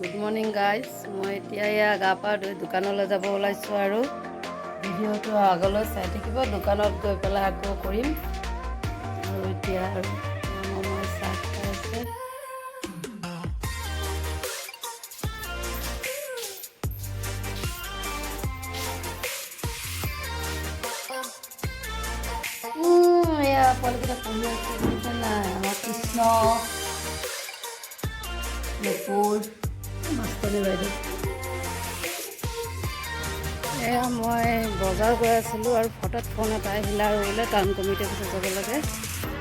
Good morning guys. মই এতিয়া এয়া গা পা ধুই দোকানলৈ যাব ওলাইছোঁ আৰু ভিডিঅ'টো আগলৈ চাই থাকিব। দোকানত গৈ পেলাই আকৌ কৰিম। আৰু এতিয়া আৰু মই চাহ খাই আছে। এয়া পোৱালিকেইটা পঢ়ি আছে বুজিছে নাই। আমাৰ কৃষ্ণ নুপুৰ মাষ্টনী বাইদেউ। এয়া মই বজাৰ গৈ আছিলোঁ আৰু হঠাৎ ফোন এটা আহিলে আৰু বোলে টাউন কমিটি অফিচত যাব লাগে।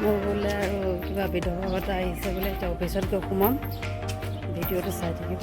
মোৰ বোলে আৰু কিবা বিধৱা ভাতা আহিছে বোলে। এতিয়া অফিচত গৈ সোমাম। ভিডিঅ'টো চাই থাকিব।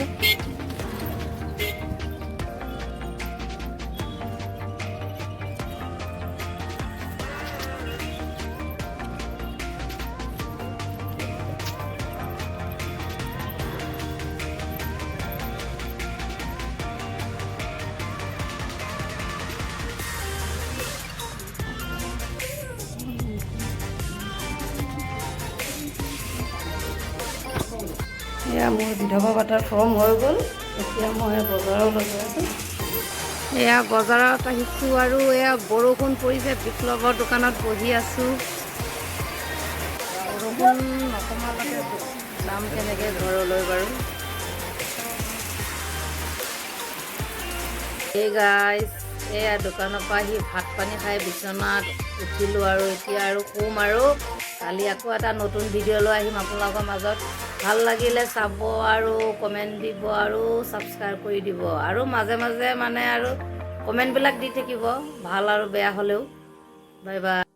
এয়া মোৰ বিধৱা ভাতাৰ ফৰ্ম হৈ গ'ল। এতিয়া মই বজাৰলৈ গৈ আছোঁ। এয়া বজাৰত আহিছোঁ আৰু এয়া বৰষুণ পৰিছে। বিপ্লৱৰ দোকানত বহি আছোঁ। বৰষুণ নকমালৈকে যাম কেনেকৈ ঘৰলৈ বাৰু। এই গাইজ, এয়া দোকানৰ পৰা আহি ভাত পানী খাই বিচনাত উঠিলোঁ আৰু এতিয়া আৰু শুম আৰু কালি আকৌ এটা নতুন ভিডিঅ' লৈ আহিম আপোনালোকৰ মাজত। ভাল লাগিলে চাব আৰু কমেণ্ট দিব আৰু ছাবস্ক্ৰাইব কৰি দিব আৰু মাজে মাজে মানে আৰু কমেণ্টবিলাক দি থাকিব, ভাল আৰু বেয়া হ'লেও। Bye bye.